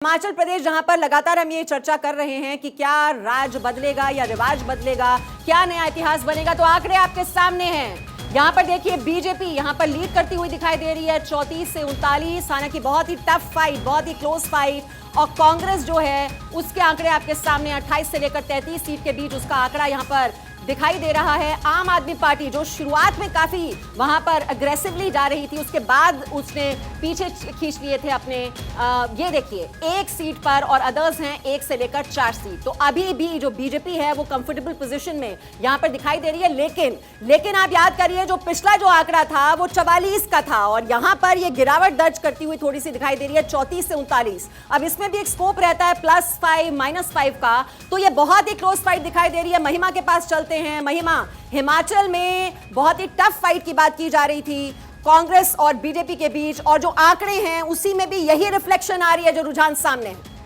हिमाचल प्रदेश जहां पर लगातार हम ये चर्चा कर रहे हैं कि क्या राज बदलेगा या रिवाज बदलेगा, क्या नया इतिहास बनेगा, तो आंकड़े आपके सामने हैं। यहां पर देखिए बीजेपी यहां पर लीड करती हुई दिखाई दे रही है 34 से 39, हालांकि बहुत ही टफ फाइट, बहुत ही क्लोज फाइट। और कांग्रेस जो है उसके आंकड़े आपके सामने 28 से लेकर 33 सीट के बीच उसका आंकड़ा यहां पर दिखाई दे रहा है। आम आदमी पार्टी जो शुरुआत में काफी वहां पर अग्रेसिवली जा रही थी, उसके बाद उसने पीछे खींच लिए थे अपने ये देखिए 1 सीट पर, और अदर्स हैं 1 से लेकर 4 सीट। तो अभी भी जो बीजेपी है वो कंफर्टेबल पोजीशन में यहां पर दिखाई दे रही है। लेकिन आप याद करिए जो पिछला जो आंकड़ा था वो 44 का था, और यहां पर ये गिरावट दर्ज करती हुई थोड़ी सी दिखाई दे रही है 34 से 39। अब इसमें भी एक स्कोप रहता है +5 -5 का, तो ये बहुत ही क्लोज फाइट दिखाई दे रही है। महिमा के पास चलते हैं। महिमा, हिमाचल में बहुत ही टफ फाइट की बात की जा रही थी कांग्रेस और बीजेपी के बीच, और जो आंकड़े हैं उसी में भी यही रिफ्लेक्शन आ रही है, जो रुझान सामने है।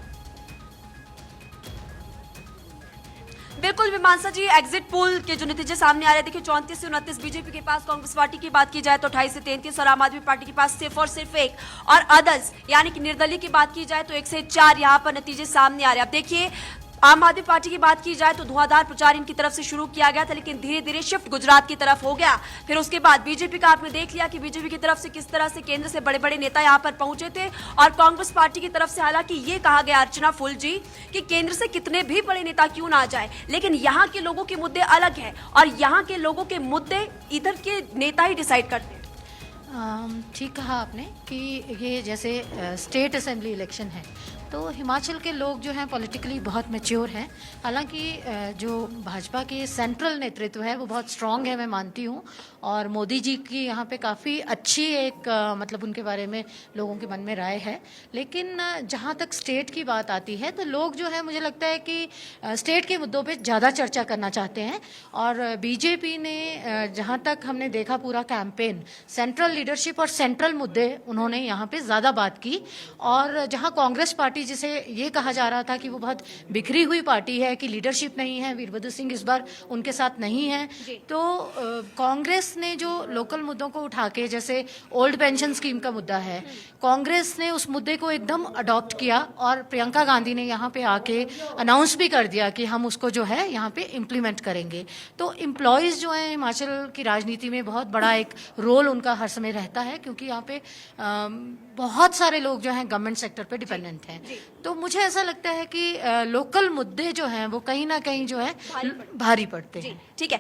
बिल्कुल विमानसा जी, एग्जिट पोल के जो नतीजे सामने आ रहे हैं, देखिए 34 से 29 बीजेपी के पास, कांग्रेस पार्टी की बात की जाए तो 28 से 33, और आम आदमी पार्टी के पास सिर्फ और सिर्फ 1, और अदर्स यानी कि निर्दलीय की बात की जाए तो 1 से 4 यहां पर नतीजे सामने आ रहे हैं। अब देखिए आम आदमी पार्टी की बात की जाए तो धुआंधार प्रचार इनकी तरफ से शुरू किया गया था, लेकिन धीरे धीरे शिफ्ट गुजरात की तरफ हो गया। फिर उसके बाद बीजेपी का आपने देख लिया कि बीजेपी की तरफ से किस तरह से केंद्र से बड़े बड़े नेता यहां पर पहुंचे थे, और कांग्रेस पार्टी की तरफ से हालांकि ये कहा गया अर्चना फुल जी कि केंद्र से कितने भी बड़े नेता क्यों ना आ जाए, लेकिन यहाँ के लोगों के मुद्दे अलग है, और यहाँ के लोगों के मुद्दे इधर के नेता ही डिसाइड करते हैं। ठीक कहा आपने कि ये जैसे स्टेट असेंबली इलेक्शन है तो हिमाचल के लोग जो हैं पॉलिटिकली बहुत मैच्योर हैं। हालांकि जो भाजपा के सेंट्रल नेतृत्व है वो बहुत स्ट्रांग है, मैं मानती हूँ, और मोदी जी की यहाँ पे काफ़ी अच्छी एक मतलब उनके बारे में लोगों के मन में राय है। लेकिन जहाँ तक स्टेट की बात आती है तो लोग जो है मुझे लगता है कि स्टेट के मुद्दों पे ज़्यादा चर्चा करना चाहते हैं, और बीजेपी ने जहाँ तक हमने देखा पूरा कैंपेन, सेंट्रल लीडरशिप और सेंट्रल मुद्दे उन्होंने यहाँ पे ज़्यादा बात की। और जहाँ कांग्रेस पार्टी जिसे ये कहा जा रहा था कि वो बहुत बिखरी हुई पार्टी है, कि लीडरशिप नहीं है, वीरभद्र सिंह इस बार उनके साथ नहीं है, तो कांग्रेस ने जो लोकल मुद्दों को उठा के, जैसे ओल्ड पेंशन स्कीम का मुद्दा है, कांग्रेस ने उस मुद्दे को एकदम अडॉप्ट किया, और प्रियंका गांधी ने यहाँ पे आके अनाउंस भी कर दिया कि हम उसको जो है यहाँ पे इम्प्लीमेंट करेंगे। तो एम्प्लॉयज़ जो हैं हिमाचल की राजनीति में बहुत बड़ा एक रोल उनका हर समय रहता है, क्योंकि यहाँ पे बहुत सारे लोग जो हैं गवर्नमेंट सेक्टर पे डिपेंडेंट हैं। तो मुझे ऐसा लगता है कि लोकल मुद्दे जो हैं वो कहीं ना कहीं जो है भारी पड़ते हैं। ठीक है,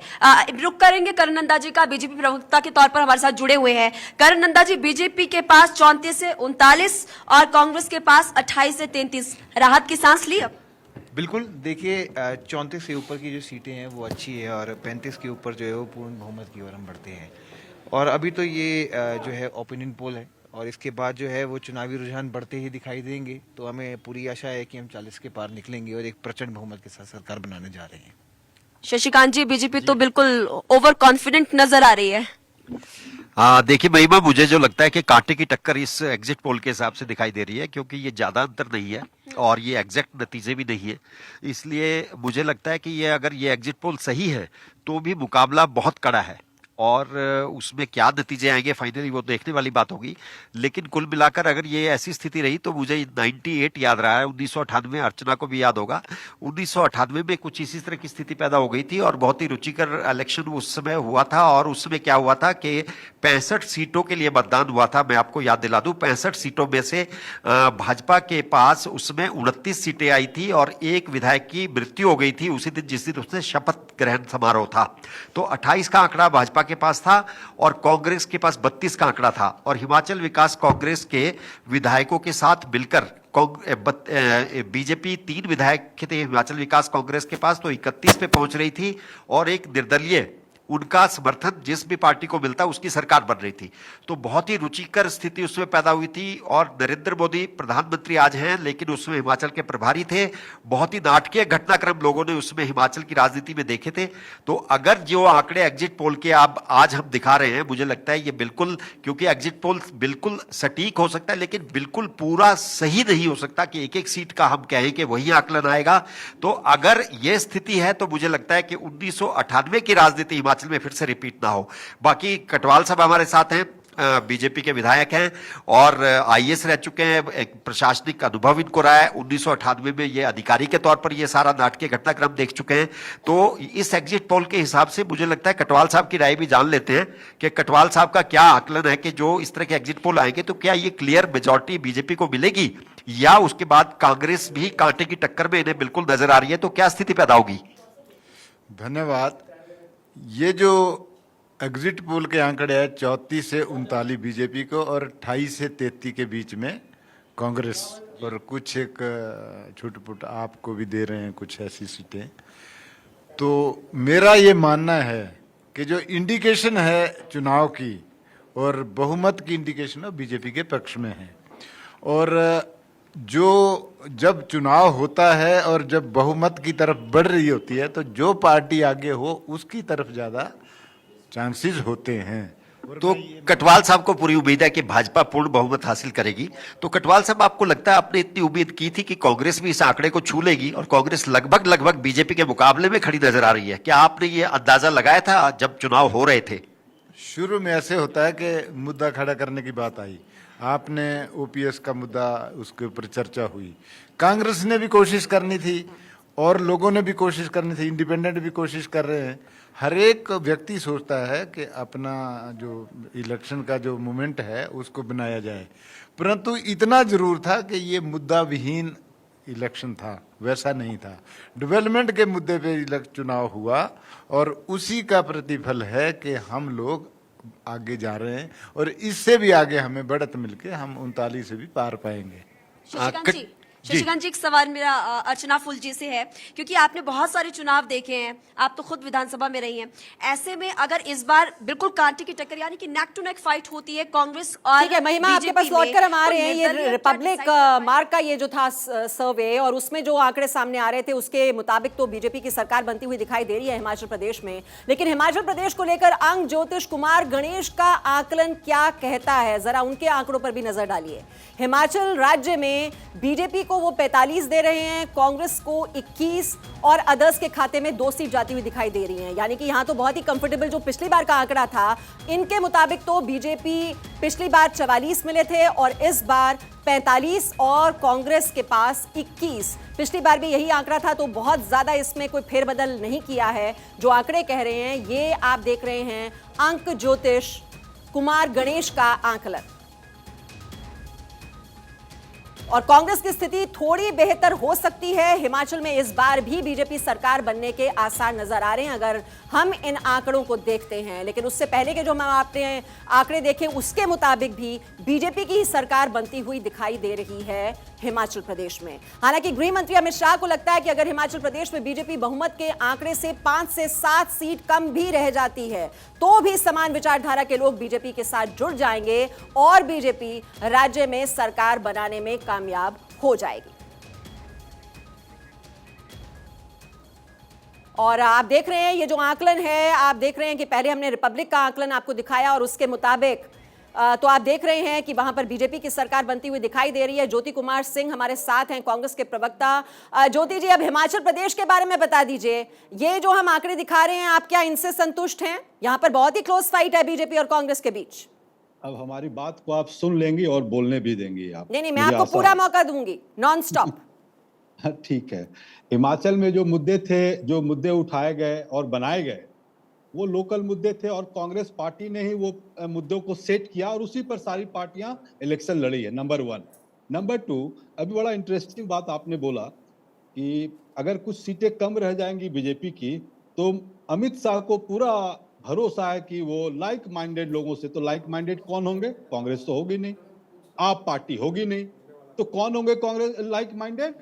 रुक करेंगे करण नंदा जी का, बीजेपी प्रवक्ता के तौर पर हमारे साथ जुड़े हुए हैं। करण नंदा जी, बीजेपी के पास 34 से 39 और कांग्रेस के पास 28 से 33, राहत की सांस ली अब? बिल्कुल, देखिए 34 से ऊपर की जो सीटें हैं वो अच्छी है, और 35 के ऊपर जो है वो पूर्ण बहुमत की ओर हम बढ़ते हैं। और अभी तो ये जो है ओपिनियन पोल है, और इसके बाद जो है वो चुनावी रुझान बढ़ते ही दिखाई देंगे। तो हमें पूरी आशा है कि हम 40 के पार निकलेंगे और एक प्रचंड बहुमत के साथ सरकार बनाने जा रहे हैं। शशिकांत जी, बीजेपी तो बिल्कुल ओवर कॉन्फिडेंट नजर आ रही है। देखिए महिमा, मुझे जो लगता है कि कांटे की टक्कर इस एग्जिट पोल के हिसाब से दिखाई दे रही है, क्योंकि ये ज्यादा अंतर नहीं है और ये एग्जैक्ट नतीजे भी नहीं है। इसलिए मुझे लगता है कि ये अगर ये एग्जिट पोल सही है तो भी मुकाबला बहुत कड़ा है, और उसमें क्या नतीजे आएंगे फाइनली वो देखने वाली बात होगी। लेकिन कुल मिलाकर अगर ये ऐसी स्थिति रही तो मुझे 98 याद रहा है, 1998, अर्चना को भी याद होगा, 1998 में कुछ इसी तरह की स्थिति पैदा हो गई थी, और बहुत ही रुचिकर इलेक्शन उस समय हुआ था। और उस समय क्या हुआ था कि 65 सीटों के लिए मतदान हुआ था। मैं आपको याद दिला दूं, 65 सीटों में से भाजपा के पास उसमें 29 सीटें आई थी, और एक विधायक की मृत्यु हो गई थी उसी दिन जिस दिन उसने शपथ ग्रहण समारोह था। तो 28 का आंकड़ा भाजपा के पास था, और कांग्रेस के पास 32 का आंकड़ा था। और हिमाचल विकास कांग्रेस के विधायकों के साथ मिलकर बीजेपी 3 विधायक थे हिमाचल विकास कांग्रेस के पास, तो 31 पे पहुंच रही थी, और एक निर्दलीय, उनका समर्थन जिस भी पार्टी को मिलता उसकी सरकार बन रही थी। तो बहुत ही रुचिकर स्थिति उसमें पैदा हुई थी। और नरेंद्र मोदी प्रधानमंत्री आज हैं, लेकिन उसमें हिमाचल के प्रभारी थे। बहुत ही नाटकीय घटनाक्रम लोगों ने उसमें हिमाचल की राजनीति में देखे थे। तो अगर जो आंकड़े एग्जिट पोल के अब आज हम दिखा रहे हैं, मुझे लगता है ये बिल्कुल, क्योंकि एग्जिट पोल बिल्कुल सटीक हो सकता है लेकिन बिल्कुल पूरा सही नहीं हो सकता कि एक एक सीट का हम कहें कि वही आकलन आएगा। तो अगर ये स्थिति है तो मुझे लगता है कि 1998 की राजनीति हिमाचल में फिर से रिपीट ना हो। बाकी कटवाल साहब हमारे साथ हैं, बीजेपी के विधायक हैं और आईएएस रह चुके हैं, एक प्रशासनिक अनुभव इनको रहा है। 1998 में ये अधिकारी के तौर पर ये सारा नाटकीय घटनाक्रम देख चुके हैं। तो इस एग्जिट पोल के हिसाब से मुझे लगता है कटवाल साहब की राय भी जान लेते हैं कि कटवाल साहब का क्या आकलन है कि जो इस तरह के एग्जिट पोल आएंगे तो क्या ये क्लियर मेजॉरिटी बीजेपी को मिलेगी या उसके बाद कांग्रेस भी कांटे की टक्कर में इन्हें बिल्कुल नजर आ रही है, तो क्या स्थिति पैदा होगी? धन्यवाद। ये जो एग्जिट पोल के आंकड़े हैं 34 से 39 बीजेपी को और 28 से 33 के बीच में कांग्रेस, और कुछ एक छुटपुट आपको भी दे रहे हैं कुछ ऐसी सीटें। तो मेरा ये मानना है कि जो इंडिकेशन है चुनाव की और बहुमत की इंडिकेशन बीजेपी के पक्ष में है, और जो जब चुनाव होता है और जब बहुमत की तरफ बढ़ रही होती है तो जो पार्टी आगे हो उसकी तरफ ज़्यादा चांसेस होते हैं। तो कटवाल साहब को पूरी उम्मीद है कि भाजपा पूर्ण बहुमत हासिल करेगी। तो कटवाल साहब, आपको लगता है आपने इतनी उम्मीद की थी कि कांग्रेस भी इस आंकड़े को छू लेगी और कांग्रेस लगभग बीजेपी के मुकाबले में खड़ी नजर आ रही है, क्या आपने ये अंदाजा लगाया था जब चुनाव हो रहे थे? शुरू में ऐसे होता है कि मुद्दा खड़ा करने की बात आई, आपने ओपीएस का मुद्दा, उसके ऊपर चर्चा हुई, कांग्रेस ने भी कोशिश करनी थी और लोगों ने भी कोशिश करनी थी, इंडिपेंडेंट भी कोशिश कर रहे हैं। हर एक व्यक्ति सोचता है कि अपना जो इलेक्शन का जो मोमेंट है उसको बनाया जाए, परंतु इतना जरूर था कि ये मुद्दा विहीन इलेक्शन था, वैसा नहीं था। डेवलपमेंट के मुद्दे पे चुनाव हुआ और उसी का प्रतिफल है कि हम लोग आगे जा रहे हैं और इससे भी आगे हमें बढ़त मिलके हम 39 से भी पार पाएंगे। शशिकांत जी, एक सवाल मेरा अर्चना फुल जी से है, क्योंकि आपने बहुत सारे चुनाव देखे हैं, आप तो खुद विधानसभा में रही हैं। ऐसे में अगर इस बार बिल्कुल कांटे की टक्कर यानी कि नेक टू नेक फाइट होती है कांग्रेस और ठीक है महिमा, आपके पास लौटकर हम आ रहे हैं। ये रिपब्लिक मार्क का ये जो था सर्वे और उसमें जो आंकड़े सामने आ रहे थे उसके मुताबिक तो बीजेपी की सरकार बनती हुई दिखाई दे रही है हिमाचल प्रदेश में। लेकिन हिमाचल प्रदेश को लेकर अंक ज्योतिष कुमार गणेश का आकलन क्या कहता है, जरा उनके आंकड़ों पर भी नजर डालिए। हिमाचल राज्य में बीजेपी को वो 45 दे रहे हैं, कांग्रेस को 21 और अदर्स के खाते में 2 सीट जाती हुई दिखाई दे रही हैं। यानी कि यहां तो बहुत ही कंफर्टेबल जो पिछली बार का आंकड़ा था, इनके मुताबिक तो बीजेपी पिछली बार 44 मिले थे और इस बार 45 और कांग्रेस के पास 21। पिछली बार भी यही आंकड़ा था, तो बहुत ज्यादा इसमें कोई फेरबदल नहीं किया है। जो आंकड़े कह रहे हैं ये आप देख रहे हैं अंक ज्योतिष कुमार गणेश का आंकलन। और कांग्रेस की स्थिति थोड़ी बेहतर हो सकती है। हिमाचल में इस बार भी बीजेपी सरकार बनने के आसार नजर आ रहे हैं अगर हम इन आंकड़ों को देखते हैं। लेकिन उससे पहले के जो हम आपने आंकड़े देखे उसके मुताबिक भी बीजेपी की ही सरकार बनती हुई दिखाई दे रही है हिमाचल प्रदेश में। हालांकि गृह मंत्री अमित शाह को लगता है कि अगर हिमाचल प्रदेश में बीजेपी बहुमत के आंकड़े से 5 से 7 सीट कम भी रह जाती है तो भी समान विचारधारा के लोग बीजेपी के साथ जुड़ जाएंगे और बीजेपी राज्य में सरकार बनाने में कामयाब हो जाएगी। और आप देख रहे हैं ये जो आकलन है, आप देख रहे हैं कि पहले हमने रिपब्लिक का आकलन आपको दिखाया और उसके मुताबिक तो आप देख रहे हैं कि वहां पर बीजेपी की सरकार बनती हुई दिखाई दे रही है। ज्योति कुमार सिंह हमारे साथ हैं, कांग्रेस के प्रवक्ता। ज्योति जी, अब हिमाचल प्रदेश के बारे में बता दीजिए, ये जो हम आंकड़े दिखा रहे हैं आप क्या इनसे संतुष्ट हैं? यहाँ पर बहुत ही क्लोज फाइट है बीजेपी और कांग्रेस के बीच। अब हमारी बात को आप सुन लेंगी और बोलने भी देंगी आप? नहीं, मैं आपको पूरा मौका दूंगी, नॉन स्टॉप। ठीक है। हिमाचल में जो मुद्दे थे, जो मुद्दे उठाए गए और बनाए गए, वो लोकल मुद्दे थे और कांग्रेस पार्टी ने ही वो मुद्दों को सेट किया और उसी पर सारी पार्टियां इलेक्शन लड़ी है। नंबर 1। नंबर 2, अभी बड़ा इंटरेस्टिंग बात आपने बोला कि अगर कुछ सीटें कम रह जाएंगी बीजेपी की तो अमित शाह को पूरा भरोसा है कि वो लाइक माइंडेड लोगों से, तो लाइक माइंडेड कौन होंगे? कांग्रेस तो होगी नहीं, आप पार्टी होगी नहीं, तो कौन होंगे Congress like minded?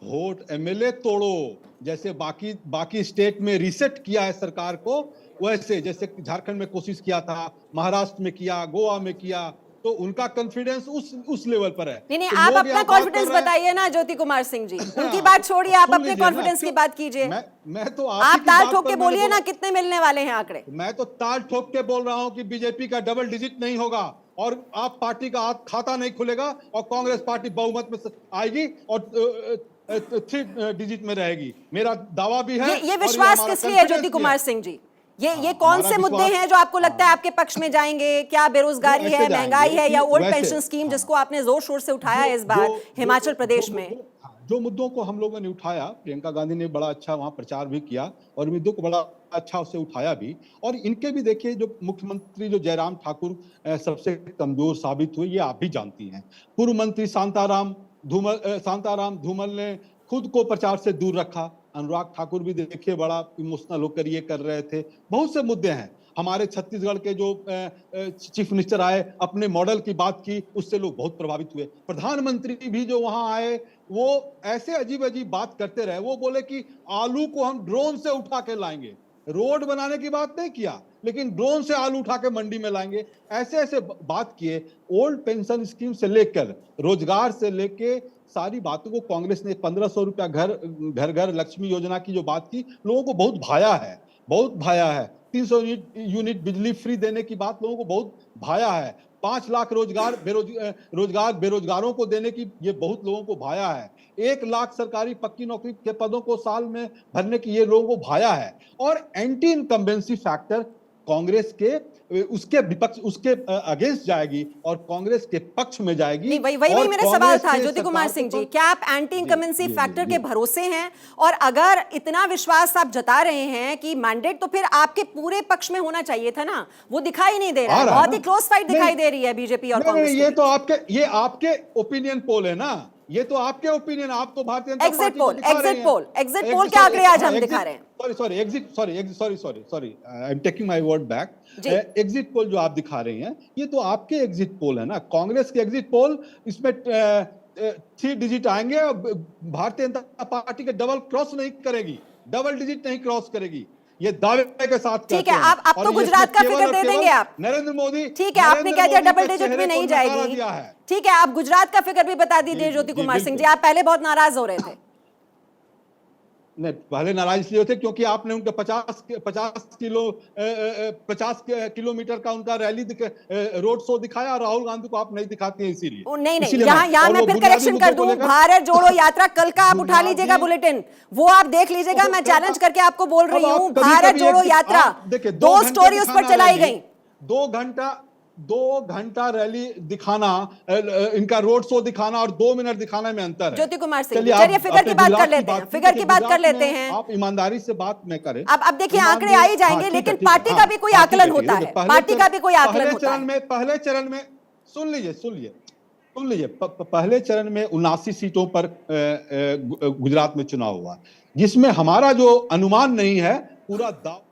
Vote MLA तोड़ो, जैसे बाकी स्टेट में रीसेट किया है सरकार को, वैसे जैसे झारखंड में कोशिश किया था, महाराष्ट्र में किया, गोवा में किया, तो उनका कॉन्फिडेंस उस लेवल पर है। नहीं, तो आप अपना कॉन्फिडेंस बताइए ना ज्योति कुमार सिंह जी, उनकी बात छोड़िए, आप अपने कॉन्फिडेंस की बात कीजिए। मैं तो आप ताल ठोक के बोलिए ना, कितने मिलने वाले हैं आंकड़े? मैं तो ताल ठोक के बोल रहा हूं कि बीजेपी का डबल डिजिट नहीं होगा और आप पार्टी का खाता नहीं खुलेगा और कांग्रेस पार्टी बहुमत में आएगी और 3 डिजिट में रहेगी। मेरा दावा भी है। ये विश्वास किस लिए है ज्योति कुमार सिंह जी? ये कौन हमारा से मुद्दे विश्वास- हैं जो आपको लगता है आपके पक्ष में जाएंगे? क्या बेरोजगारी ऐसे है, जाएंगे महंगाई है, या कि ओल्ड वैसे- पेंशन स्कीम हाँ। जिसको आपने जोर शोर से उठाया है इस बार हिमाचल प्रदेश में? जो मुद्दों को हम लोगों ने उठाया, प्रियंका गांधी ने बड़ा अच्छा वहां प्रचार भी किया और मुद्दों को बड़ा अच्छा उसे उठाया भी। और इनके भी देखिए, जो मुख्यमंत्री जो जयराम ठाकुर सबसे कमजोर साबित हुए, ये आप भी जानती हैं। पूर्व मंत्री शांताराम धूमल ने खुद को प्रचार से दूर रखा। अनुराग ठाकुर भी देखिए बड़ा इमोशनल होकर ये कर रहे थे। बहुत से मुद्दे हैं। हमारे छत्तीसगढ़ के जो चीफ मिनिस्टर आए, अपने मॉडल की बात की, उससे लोग बहुत प्रभावित हुए। प्रधानमंत्री भी जो वहां आए, वो ऐसे अजीब अजीब बात करते रहे। वो बोले कि आलू को हम ड्रोन से उठा के लाएंगे। रोड बनाने की बात नहीं किया, लेकिन ड्रोन से आलू उठा के मंडी में लाएंगे। ऐसे ऐसे बात किए। ओल्ड पेंशन स्कीम से लेकर रोजगार से लेके सारी बातों को कांग्रेस ने 1500 रुपया घर घर लक्ष्मी योजना की जो बात की, लोगों को बहुत भाया है, बहुत भाया है। 300 यूनिट बिजली फ्री देने की बात लोगों को बहुत भाया है। 5 लाख रोजगार बेरोजगारों को देने की ये बहुत लोगों को भाया है। 1 लाख सरकारी पक्की नौकरी के पदों को साल में भरने की ये लोगों को भाया है। और एंटी इनकम्बेंसी फैक्टर कांग्रेस के उसके विपक्ष उसके अगेंस्ट जाएगी और कांग्रेस के पक्ष में जाएगी। नहीं, वही और मेरा सवाल कांग्रेस था के ज्योति कुमार सरकार सिंह को जी, तो- क्या आप एंटी इनकम्बेंसी जी, फैक्टर जी, के जी। भरोसे हैं? और अगर इतना विश्वास आप जता रहे हैं कि मैंडेट तो फिर आपके पूरे पक्ष में होना चाहिए था ना, वो दिखाई नहीं दे रहा आ है। रहा है बहुत ना। ही क्लोज फाइट दिखाई नहीं, दे रही है बीजेपी और नहीं, कांग्रेस नहीं, के ये आपके ओपिनियन पोल है ना। ये तो आपके ओपिनियन, आप तो भारतीय जनता Exit पार्टी को poll, दिखा रहे exit हैं। poll, exit poll के आंकड़े आज हम दिखा रहे हैं। Sorry, I am taking my word back. जी। एग्जिट पोल जो आप दिखा रहे हैं, ये तो आपके एग्जिट पोल है ना। कांग्रेस के एग्जिट पोल, इसमें 3 डिजिट आएंगे और भारतीय जनता पार्टी के डबल क्रॉस नहीं करेगी, डबल डिजिट नहीं क्रॉस करेगी। ये दावे के साथ ठीक कहते है, हैं। आप तो और ये गुजरात का केवल फिगर और दे केवल देंगे आप। नरेंद्र मोदी, ठीक है, आपने कह दिया डबल डिजिट में नहीं जाएगी। दिया है। ठीक है, आप गुजरात का फिगर भी बता दीजिए जी, ज्योति जी, कुमार सिंह जी। बिल्कुल। आप पहले बहुत नाराज हो रहे थे। नहीं, पहले नाराज इसलिए थे क्योंकि आपने उनके 50 किलोमीटर का उनका रैली रोड शो दिखाया। राहुल गांधी को आप नहीं दिखाती हैं, इसीलिए। नहीं, इसीलिए यहाँ और मैं वो फिर बुनियादी करेक्शन मुद्दों कर को दूं। लेकर- भारत जोड़ो यात्रा कल का आप उठा बुनियादी- लीजिएगा बुलेटिन, वो आप देख लीजिएगा। मैं चैलेंज करके आपको बोल रही अब आप हूँ, कभी-कभी भारत जोड़ो एक- यात्रा आप देखिए, 2 घंटे स्टोरी उस पर दिखाना चलाई रैली, गई। 2 घंटा रैली दिखाना, इनका रोड शो दिखाना और 2 मिनट दिखाने में अंतर है। ज्योति कुमार सिंह, चलिए, चलिए आप फिगर की अपने बात गुजरात कर लेते हैं, कीजिए फिगर की कि बात कर गुजरात लेते में हैं। आप ईमानदारी से बात में करें। अब देखिए, आंकड़े ईमानदारी- आ ही जाएंगे, हाँ, लेकिन ठीक है, पार्टी हाँ, का भी कोई हाँ, आकलन ठीक होता ठीक है। पहले पार्टी का चरण- भी कोई आकलन होता है। पहले चरण में सुन लीजिए पहले चरण में 79 सीटों पर गुजरात में चुनाव हुआ, जिसमें हमारा जो अनुमान नहीं है, पूरा दाव